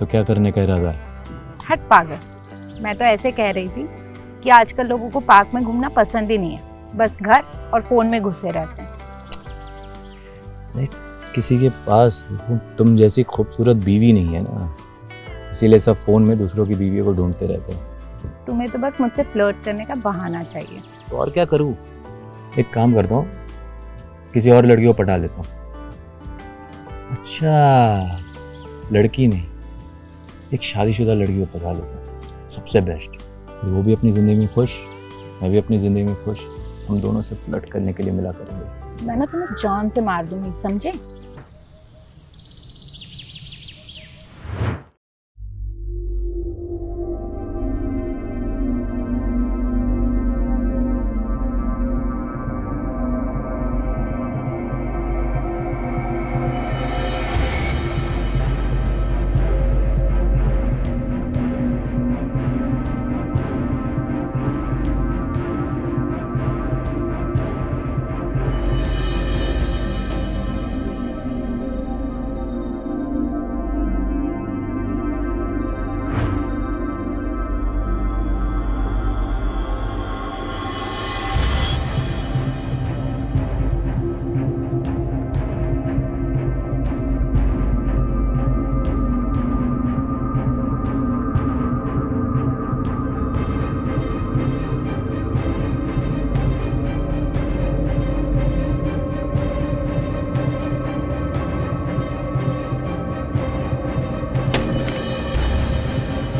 तो क्या करने का इरादा है? हट पागल, मैं तो ऐसे कह रही थी कि आजकल लोगों को पार्क में घूमना पसंद ही नहीं है, बस घर और फोन में घुसे रहते हैं। किसी के पास तुम जैसी खूबसूरत बीवी नहीं है ना, इसीलिए सब फोन में दूसरों की बीवियों को ढूंढते रहते हैं। तुम्हें तो बस मुझसे फ्लर्ट करने का बहाना चाहिए। तो और क्या करूं? एक काम करता हूँ, किसी और लड़की को पटा लेता हूँ। अच्छा, लड़की नहीं, एक शादीशुदा लड़की को पटा लेता हूँ, सबसे बेस्ट। वो भी अपनी ज़िंदगी में खुश, मैं भी अपनी ज़िंदगी में खुश, हम दोनों से फ्लर्ट करने के लिए मिला करेंगे। मैं ना तुम्हें जान से मार दूंगी, समझे?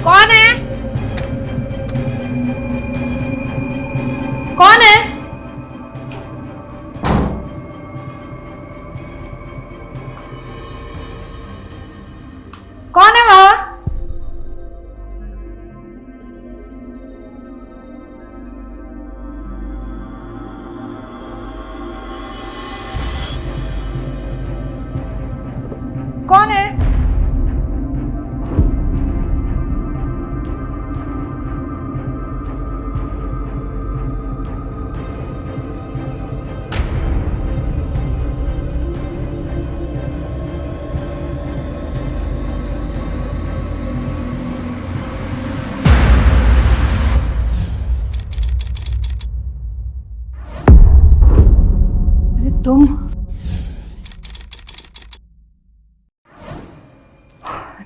कौन है? कौन है? कौन है वहां? कौन है?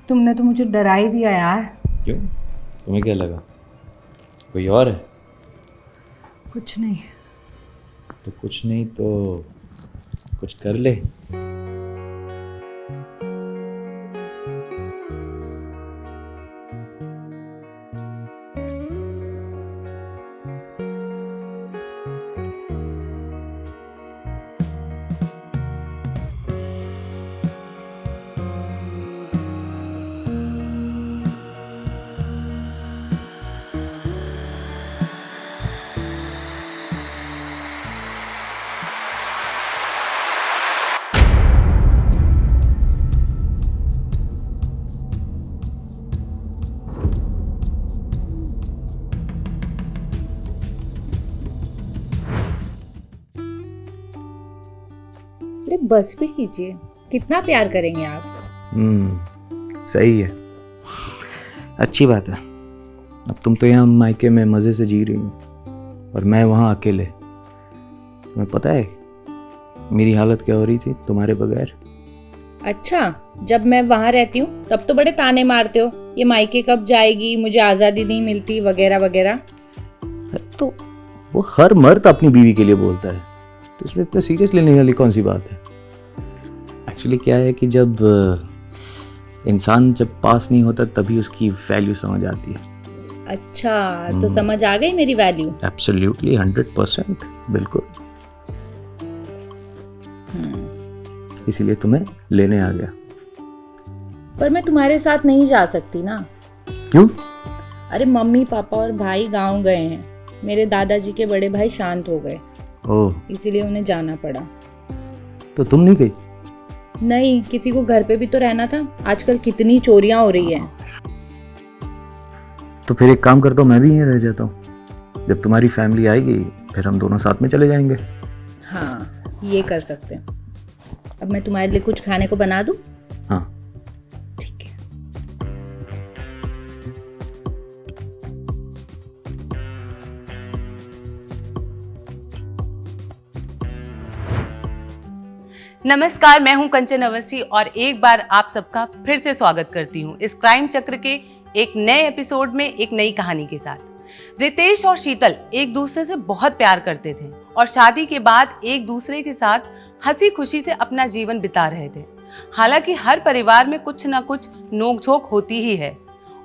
तुमने तो मुझे डरा ही दिया यार। क्यों? तुम्हें क्या लगा कोई और है? कुछ नहीं। तो कुछ नहीं तो कुछ कर ले। अरे बस भी कीजिए, कितना प्यार करेंगे आप। सही है, अच्छी बात है। अब तुम तो यहाँ मायके में मज़े से जी रही हो और मैं वहाँ अकेले। तुम्हें पता है मेरी हालत क्या हो रही थी तुम्हारे बगैर? अच्छा, जब मैं वहाँ रहती हूँ तब तो बड़े ताने मारते हो, ये मायके कब जाएगी, मुझे आज़ादी नहीं मिलती वगैरह वगैरह। तो वो हर मर्द अपनी बीवी के लिए बोलता है, तो इसमें इतना सीरियस लेने वाली कौन सी बात है? एक्चुअली क्या है कि जब इंसान जब पास नहीं होता तभी उसकी वैल्यू समझ आती है। अच्छा, तो समझ आ गई मेरी वैल्यू? एब्सोल्युटली 100%, बिल्कुल। इसीलिए तुम्हें लेने आ गया। पर मैं तुम्हारे साथ नहीं जा सकती ना। क्यों? अरे मम्मी पापा और भाई गांव गए हैं, मेरे दादाजी के बड़े भाई शांत हो गए, ओह, इसीलिए उन्हें जाना पड़ा। तो तुम नहीं गई? नहीं, किसी को घर पे भी तो रहना था, आजकल कितनी चोरियां हो रही हैं। तो फिर एक काम करता हूँ, मैं भी यहीं रह जाता हूँ। जब तुम्हारी फैमिली आएगी फिर हम दोनों साथ में चले जाएंगे। हाँ, ये कर सकते हैं। अब मैं तुम्हारे लिए कुछ खाने को बना दूँ? हाँ। ठीक है। नमस्कार, मैं हूं कंचन अवस्थी और एक बार आप सबका फिर से स्वागत करती हूं इस क्राइम चक्र के एक नए एपिसोड में एक नई कहानी के साथ। रितेश और शीतल एक दूसरे से बहुत प्यार करते थे और शादी के बाद एक दूसरे के साथ हंसी खुशी से अपना जीवन बिता रहे थे। हालांकि हर परिवार में कुछ ना कुछ नोकझोंक होती ही है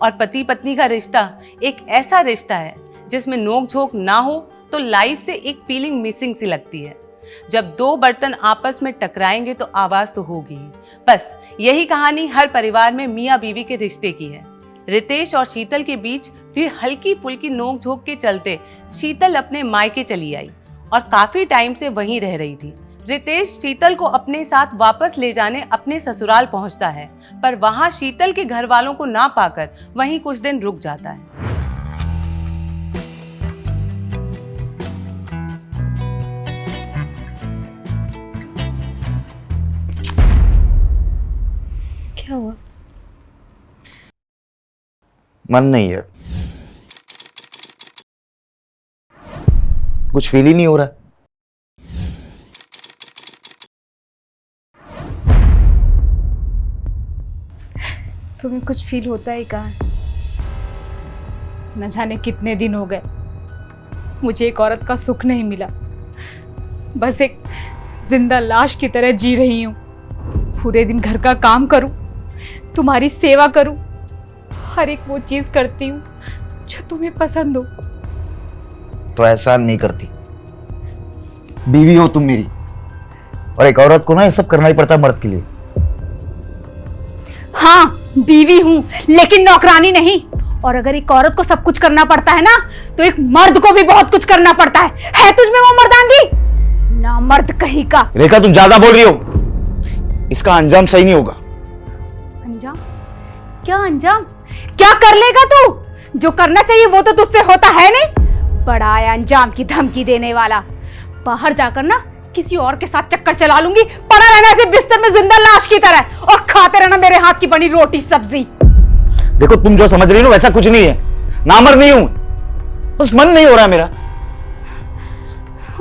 और पति पत्नी का रिश्ता एक ऐसा रिश्ता है जिसमें नोकझोंक ना हो तो लाइफ से एक फीलिंग मिसिंग सी लगती है। जब दो बर्तन आपस में टकराएंगे तो आवाज तो होगी ही। बस यही कहानी हर परिवार में मियाँ बीवी के रिश्ते की है। रितेश और शीतल के बीच भी हल्की फुल्की नोक-झोंक के चलते शीतल अपने मायके चली आई और काफी टाइम से वहीं रह रही थी। रितेश शीतल को अपने साथ वापस ले जाने अपने ससुराल पहुंचता है, पर वहां शीतल के घर वालों को ना पाकर वहीं कुछ दिन रुक जाता है। क्या हुआ? मन नहीं है, कुछ फील ही नहीं हो रहा। तुम्हें कुछ फील होता है कहाँ? न जाने कितने दिन हो गए मुझे एक औरत का सुख नहीं मिला। बस एक जिंदा लाश की तरह जी रही हूँ। पूरे दिन घर का काम करूँ, तुम्हारी सेवा करूँ, हर एक वो चीज करती हूँ जो तुम्हें पसंद हो। तो एहसान नहीं करती। बीवी हो तुम मेरी, और एक औरत को ना ये सब करना ही पड़ता है मर्द के लिए। हाँ, बीवी हूँ लेकिन नौकरानी नहीं। और अगर एक औरत को सब कुछ करना पड़ता है ना, तो एक मर्द को भी बहुत कुछ करना पड़ता है तुझमें वो मर्दांगी? ना मर्द कहीं का। रेखा तुम ज्यादा बोल रही हो, इसका अंजाम सही नहीं होगा। अंजाम? क्या अंजाम? क्या कर लेगा तू? जो करना चाहिए वो तो तुझसे होता है नहीं। बड़ा है अंजाम की धमकी देने वाला। बाहर जाकर ना किसी और के साथ चक्कर चला लूंगी, पड़ा रहना ऐसे बिस्तर में जिंदा लाश की तरह और खाते रहना मेरे हाथ की बनी रोटी सब्जी। देखो तुम जो समझ रही हो वैसा कुछ नहीं है। नामर्द नहीं हूं, बस मन नहीं हो रहा मेरा।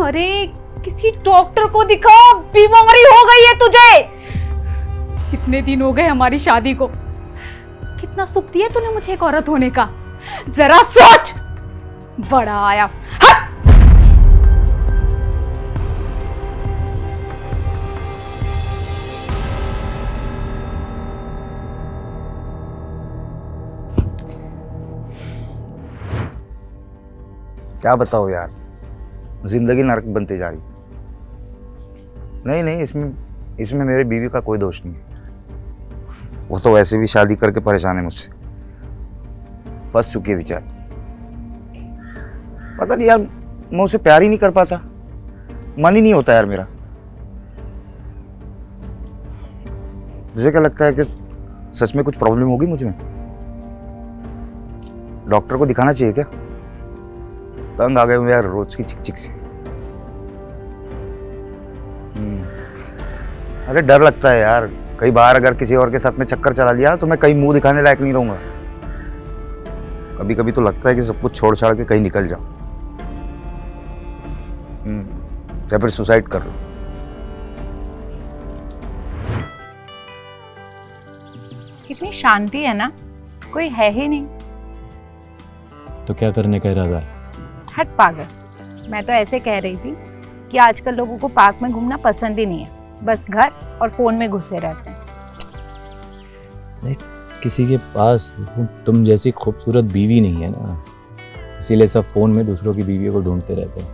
अरे किसी डॉक्टर को दिखा, बीमारी हो गई है तुझे। कितने दिन हो गए हमारी शादी को। कितना सुख दिया तूने मुझे एक औरत होने का, जरा सोच। बड़ा आया। हट! क्या बताओ यार, जिंदगी नरक बनती जा रही। नहीं, इसमें मेरे बीवी का कोई दोष नहीं है। वो तो वैसे भी शादी करके परेशान है मुझसे, फंस चुकी है बेचारी। पता नहीं यार, मैं उसे प्यार ही नहीं कर पाता, मन ही नहीं होता यार मेरा। मुझे क्या लगता है कि सच में कुछ प्रॉब्लम होगी मुझ में। डॉक्टर को दिखाना चाहिए क्या? तंग आ गए हूँ यार रोज की चिक चिक से। अरे डर लगता है यार, कई बार अगर किसी और के साथ में चक्कर चला लिया तो मैं कहीं मुंह दिखाने लायक नहीं रहूंगा। कभी कभी तो लगता है कि सब कुछ छोड़ छाड़ के कहीं निकल जाऊं, या फिर सुसाइड कर लूं। कितनी शांति है ना, कोई है ही नहीं। तो क्या करने का इरादा है? हट पागल, मैं तो ऐसे कह रही थी कि आजकल लोगों को पार्क में घूमना पसंद ही नहीं है, बस घर और फोन में घुसे रहते हैं। किसी के पास तुम जैसी खूबसूरत बीवी नहीं है ना, इसीलिए सब फोन में दूसरों की बीवियों को ढूंढते रहते हैं।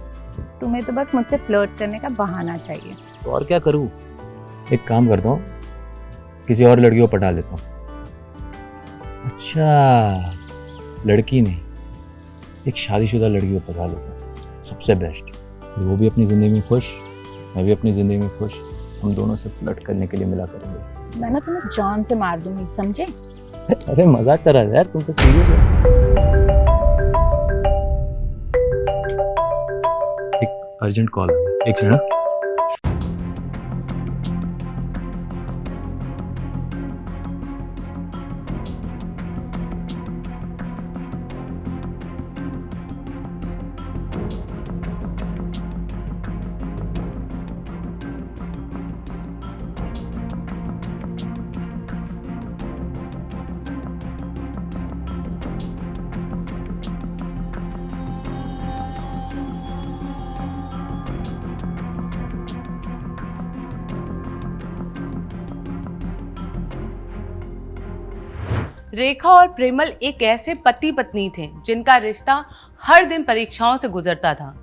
तुम्हें तो बस मुझसे फ्लर्ट करने का बहाना चाहिए। तो और क्या करूं? एक काम करता हूँ, किसी और लड़की को पटा लेता हूँ। अच्छा, लड़की नहीं, एक शादीशुदा लड़की को फंसा लेता हूँ, सबसे बेस्ट। वो भी अपनी ज़िंदगी में खुश, मैं भी अपनी ज़िंदगी में खुश। हम दोनों से फ्लर्ट करने के लिए मिला करेंगे। मैं ना तुम्हें जान से मार दूंगी, समझे? अरे मजाक कर रहा है यार, तुम तो सीरियस हो। एक अर्जेंट कॉल, एक सेकंड। रेखा और प्रेमल एक ऐसे पति पत्नी थे जिनका रिश्ता हर दिन परीक्षाओं से गुजरता था।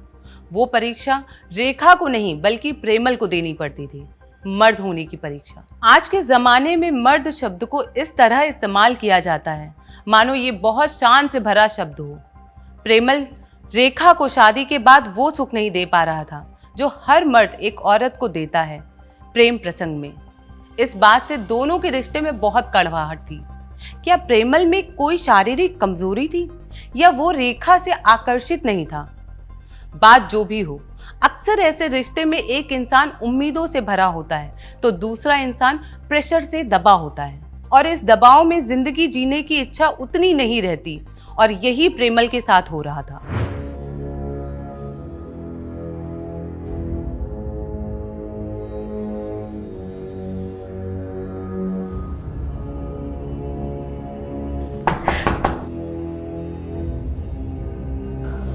वो परीक्षा रेखा को नहीं बल्कि प्रेमल को देनी पड़ती थी, मर्द होने की परीक्षा। आज के जमाने में मर्द शब्द को इस तरह इस्तेमाल किया जाता है मानो ये बहुत शान से भरा शब्द हो। प्रेमल रेखा को शादी के बाद वो सुख नहीं दे पा रहा था जो हर मर्द एक औरत को देता है प्रेम प्रसंग में। इस बात से दोनों के रिश्ते में बहुत कड़वाहट थी। क्या प्रेमल में कोई शारीरिक कमजोरी थी या वो रेखा से आकर्षित नहीं था? बात जो भी हो, अक्सर ऐसे रिश्ते में एक इंसान उम्मीदों से भरा होता है तो दूसरा इंसान प्रेशर से दबा होता है और इस दबाव में जिंदगी जीने की इच्छा उतनी नहीं रहती और यही प्रेमल के साथ हो रहा था।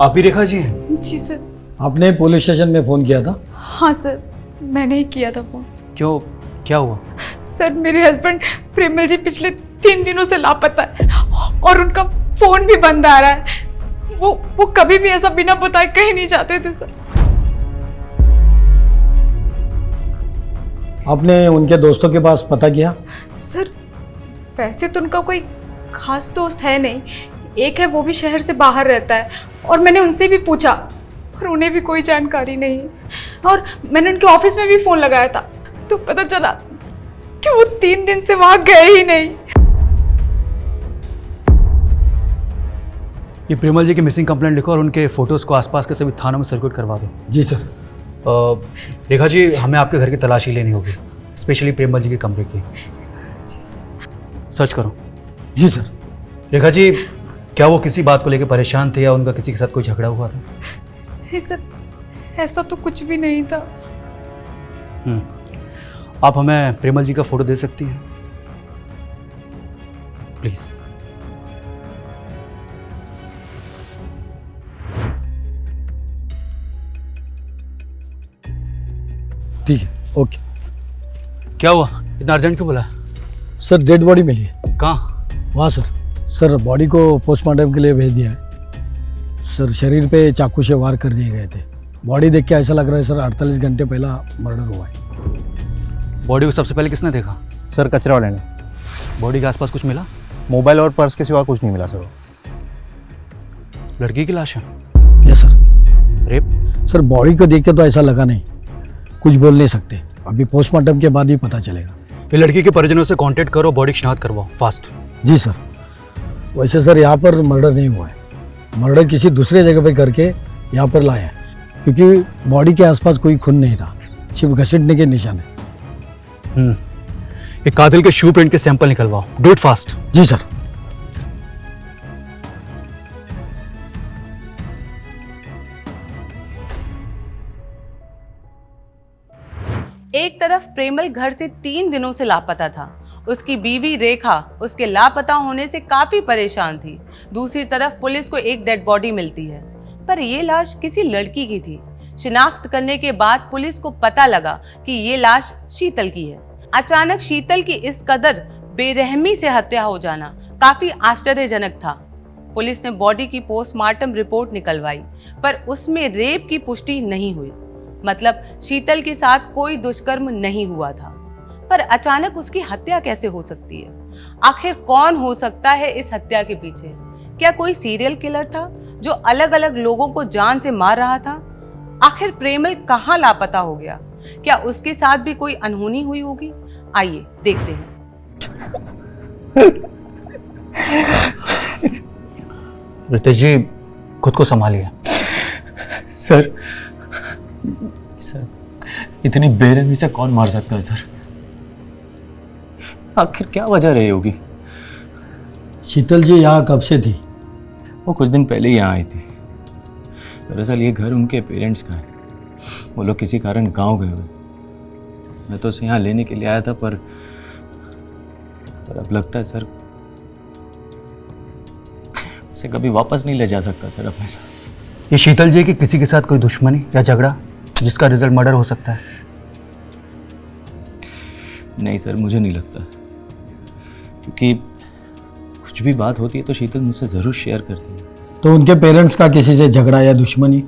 आप ही रेखा जी हैं? जी सर। आपने पुलिस स्टेशन में फ़ोन किया था? हाँ सर, मैंने ही किया था फोन। क्यों, क्या हुआ? सर मेरे हस्बैंड प्रेमल जी पिछले 3 दिनों से लापता है और उनका फोन भी बंद आ रहा है। वो कभी भी ऐसा बिना बताए कहीं नहीं जाते थे सर। आपने उनके दोस्तों के पास पता किया? सर वैसे तो उनका कोई खास दोस्त है नहीं, एक है वो भी शहर से बाहर रहता है और मैंने उनसे भी पूछा पर उन्हें भी कोई जानकारी नहीं है। और मैंने उनके ऑफिस में भी फ़ोन लगाया था तो पता चला कि वो 3 दिन से वहाँ गए ही नहीं। ये प्रेमल जी की मिसिंग कंप्लेंट लिखो और उनके फोटोज को आसपास के सभी थानों में सर्कुलेट करवा दो। जी सर। रेखा जी, हमें आपके घर की तलाशी लेनी होगी, स्पेशली प्रेमल जी के कमरे की। जी सर। सर्च करो। जी सर। रेखा जी, क्या वो किसी बात को लेकर परेशान थे या उनका किसी के साथ कोई झगड़ा हुआ था? नहीं सर, ऐसा तो कुछ भी नहीं था। आप हमें प्रेमल जी का फोटो दे सकती हैं प्लीज? ठीक है, ओके। क्या हुआ, इतना अर्जेंट क्यों बोला? सर डेड बॉडी मिली है। कहाँ? वहाँ सर बॉडी को पोस्टमार्टम के लिए भेज दिया है। सर शरीर पे चाकू से वार कर दिए गए थे। बॉडी देख के ऐसा लग रहा है सर 48 घंटे पहला मर्डर हुआ है। बॉडी को सबसे पहले किसने देखा? सर कचरा वाले ने। बॉडी के आसपास कुछ मिला? मोबाइल और पर्स के सिवा कुछ नहीं मिला सर। लड़की की लाश है? Yes sir. Rape? Sir body को देख के तो ऐसा लगा नहीं, कुछ बोल नहीं सकते, अभी पोस्टमार्टम के बाद ही पता चलेगा। ये लड़की के परिजनों से कांटेक्ट करो, बॉडी की शिनाख्त करवाओ फास्ट। जी सर। वैसे सर यहाँ पर मर्डर नहीं हुआ है, मर्डर किसी दूसरे जगह पे करके यहाँ पर लाया है, क्योंकि बॉडी के आसपास कोई खून नहीं था, सिर्फ घसीटने के निशान है। एक कातिल के शू प्रिंट के सैंपल निकलवाओ, डू इट फास्ट। जी सर। एक तरफ प्रेमल घर से 3 दिनों से लापता था, उसकी बीवी रेखा उसके लापता होने से काफी परेशान थी। दूसरी तरफ पुलिस को एक डेड बॉडी मिलती है, पर यह लाश किसी लड़की की थी। शिनाख्त करने के बाद पुलिस को पता लगा कि ये लाश शीतल की है। अचानक शीतल की इस कदर बेरहमी से हत्या हो जाना काफी आश्चर्यजनक था। पुलिस ने बॉडी की पोस्टमार्टम रिपोर्ट निकलवाई, पर उसमें रेप की पुष्टि नहीं हुई, मतलब शीतल के साथ कोई दुष्कर्म नहीं हुआ था। पर अचानक उसकी हत्या कैसे हो सकती है? आखिर कौन हो सकता है इस हत्या के पीछे? क्या कोई सीरियल किलर था जो अलग अलग लोगों को जान से मार रहा था? आखिर प्रेमल कहाँ लापता हो गया? क्या उसके साथ भी कोई अनहोनी हुई होगी? आइए देखते हैं। रितेश जी, खुद को संभालिए। सर इतनी बेरहमी से कौन मार सकता है सर? आखिर क्या वजह रही होगी? शीतल जी यहाँ कब से थी? वो कुछ दिन पहले ही यहाँ आई थी। दरअसल ये घर उनके पेरेंट्स का है, वो लोग किसी कारण गांव गए हुए। मैं तो उसे यहाँ लेने के लिए आया था, पर अब लगता है सर उसे कभी वापस नहीं ले जा सकता सर अपने साथ। ये शीतल जी की किसी के साथ कोई दुश्मनी या झगड़ा जिसका रिजल्ट मर्डर हो सकता है? नहीं सर, मुझे नहीं लगता, क्योंकि कुछ भी बात होती है तो शीतल मुझसे ज़रूर शेयर करती है। तो उनके पेरेंट्स का किसी से झगड़ा या दुश्मनी?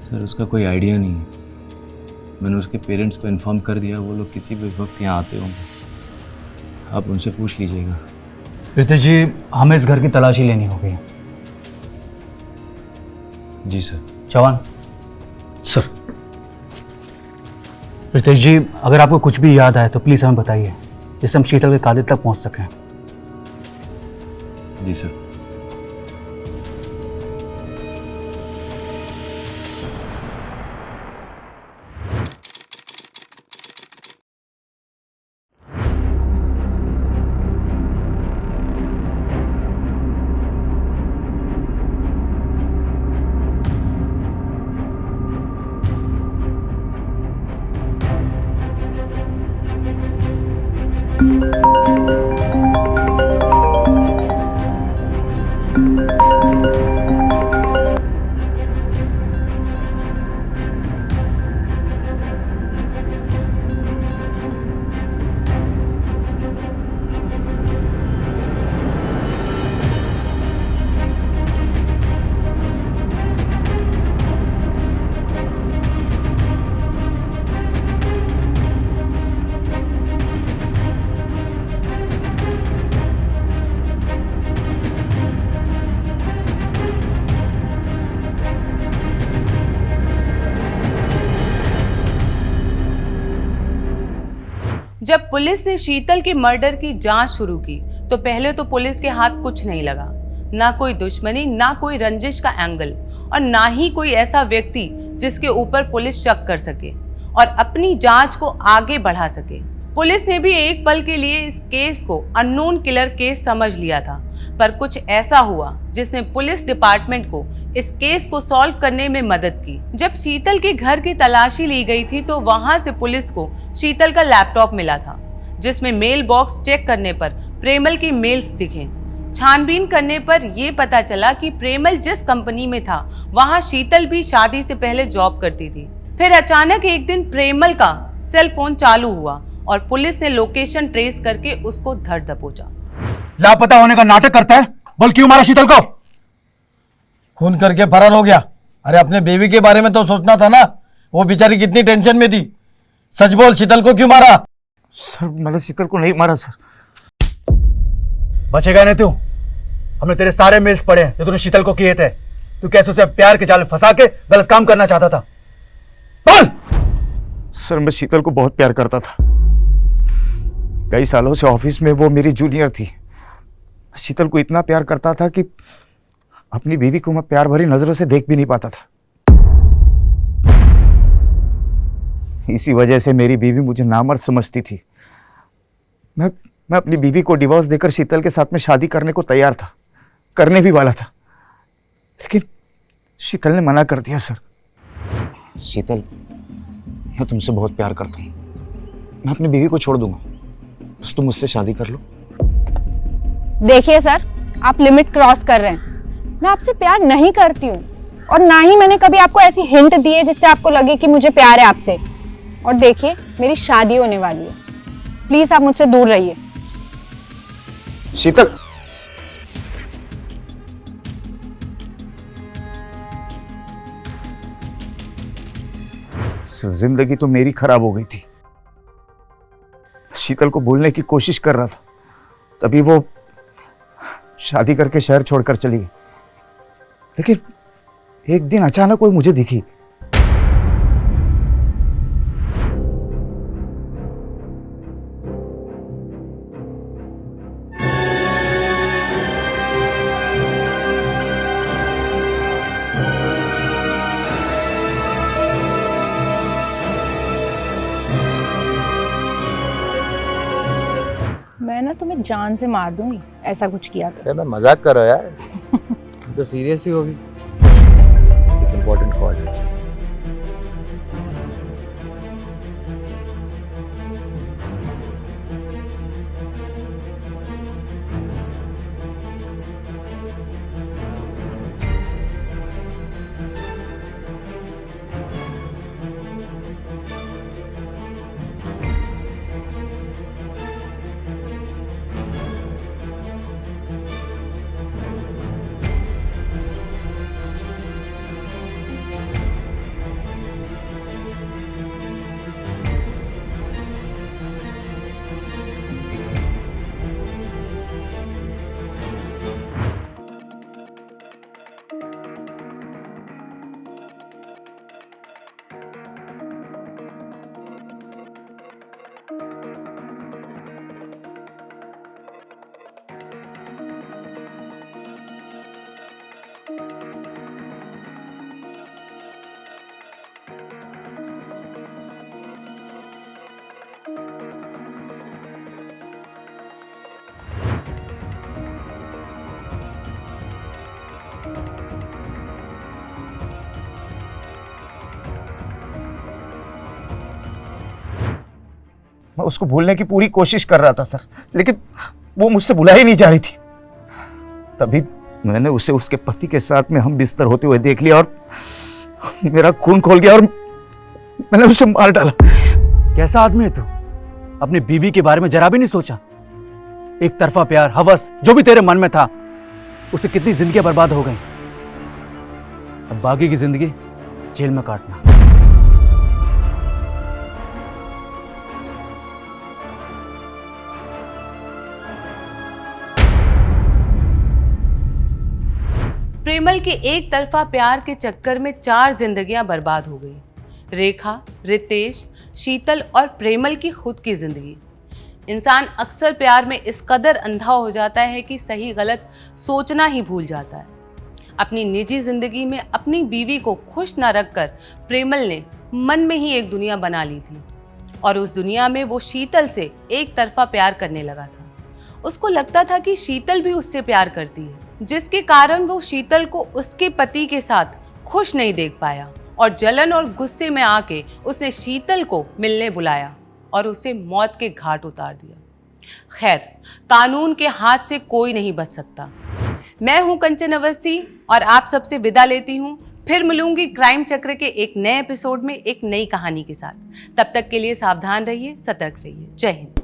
सर उसका कोई आइडिया नहीं है। मैंने उसके पेरेंट्स को इन्फॉर्म कर दिया, वो लोग किसी भी वक्त यहाँ आते होंगे, आप उनसे पूछ लीजिएगा। रितेश जी, हमें इस घर की तलाशी लेनी होगी। जी सर। चौहान। सर रितेश जी, अगर आपको कुछ भी याद आए तो प्लीज़ हमें बताइए, जिससे हम शीतल के कातिल तक पहुंच सकें। जी सर। जब पुलिस ने शीतल के मर्डर की जांच शुरू की तो पहले तो पुलिस के हाथ कुछ नहीं लगा, ना कोई दुश्मनी, ना कोई रंजिश का एंगल और ना ही कोई ऐसा व्यक्ति जिसके ऊपर पुलिस शक कर सके और अपनी जांच को आगे बढ़ा सके। पुलिस ने भी एक पल के लिए इस केस को अननोन किलर केस समझ लिया था, पर कुछ ऐसा हुआ जिसने पुलिस डिपार्टमेंट को इस केस को सॉल्व करने में मदद की। जब शीतल के घर की तलाशी ली गई थी तो वहां से पुलिस को शीतल का लैपटॉप मिला था, जिसमें मेल बॉक्स चेक करने पर प्रेमल के मेल्स दिखे। छानबीन करने पर यह पता चला कि प्रेमल जिस कंपनी में था वहां शीतल भी शादी से पहले जॉब करती थी। फिर अचानक एक दिन प्रेमल का सेल फोन चालू हुआ और पुलिस ने लोकेशन ट्रेस करके उसको धर दबोचा। लापता होने का नाटक करता है, बोल क्यों मारा शीतल को? खून करके फरार हो गया। अरे अपने बेबी के बारे में तो सोचना था ना, वो बेचारी कितनी टेंशन में थी। सच बोल, शीतल को क्यों मारा? सर मैंने शीतल को नहीं मारा सर। बचेगा नहीं तू। हमने तेरे सारे मेल्स पढ़े जो तूने शीतल को किए थे। तू कैसे उसे प्यार के जाल में फंसा के गलत काम करना चाहता था, बोल। सर मैं शीतल को बहुत प्यार करता था। कई सालों से ऑफिस में वो मेरी जूनियर थी। शीतल को इतना प्यार करता था कि अपनी बीवी को मैं प्यार भरी नजरों से देख भी नहीं पाता था। इसी वजह से मेरी बीवी मुझे नामर्द समझती थी। मैं अपनी बीवी को डिवोर्स देकर शीतल के साथ में शादी करने को तैयार था, करने भी वाला था, लेकिन शीतल ने मना कर दिया। सर शीतल, मैं तुमसे बहुत प्यार करता हूँ। मैं अपनी बीवी को छोड़ दूंगा, बस तुम मुझसे शादी कर लो। देखिए सर, आप लिमिट क्रॉस कर रहे हैं। मैं आपसे प्यार नहीं करती हूँ और ना ही मैंने कभी आपको ऐसी हिंट दी है जिससे आपको लगे कि मुझे प्यार है आपसे। और देखिए, मेरी शादी होने वाली है, प्लीज आप मुझसे दूर रहिए। शीतल, जिंदगी तो मेरी खराब हो गई थी। शीतल को भूलने की कोशिश कर रहा था, तभी वो शादी करके शहर छोड़कर चली गई। लेकिन एक दिन अचानक कोई मुझे दिखी। मैं ना तुम्हें जान से मार दूंगी ऐसा कुछ किया तो। अरे मैं मजाक कर रहा हूँ यार, तो सीरियस ही होगी। एक इम्पोर्टेंट कॉल है। मैं उसको भूलने की पूरी कोशिश कर रहा था सर, लेकिन वो मुझसे भुला ही नहीं जा रही थी। तभी मैंने उसे उसके पति के साथ में हम बिस्तर होते हुए देख लिया और मेरा खून खोल गया और मैंने उसे मार डाला। कैसा आदमी है तू? अपनी बीवी के बारे में जरा भी नहीं सोचा? एक तरफा प्यार, हवस जो भी तेरे मन में था, उससे कितनी जिंदगियां बर्बाद हो गई। अब बाकी की जिंदगी जेल में काटना। प्रेमल के एक तरफा प्यार के चक्कर में 4 जिंदगियां बर्बाद हो गई। रेखा, रितेश, शीतल और प्रेमल की खुद की जिंदगी। इंसान अक्सर प्यार में इस कदर अंधा हो जाता है कि सही गलत सोचना ही भूल जाता है। अपनी निजी जिंदगी में अपनी बीवी को खुश न रखकर प्रेमल ने मन में ही एक दुनिया बना ली थी और उस दुनिया में वो शीतल से एक तरफा प्यार करने लगा था। उसको लगता था कि शीतल भी उससे प्यार करती है, जिसके कारण वो शीतल को उसके पति के साथ खुश नहीं देख पाया और जलन और गुस्से में आके उसने शीतल को मिलने बुलाया और उसे मौत के घाट उतार दिया। खैर, कानून के हाथ से कोई नहीं बच सकता। मैं हूं कंचन अवस्थी और आप सबसे विदा लेती हूं। फिर मिलूंगी क्राइम चक्र के एक नए एपिसोड में एक नई कहानी के साथ। तब तक के लिए सावधान रहिए, सतर्क रहिए। जय हिंद।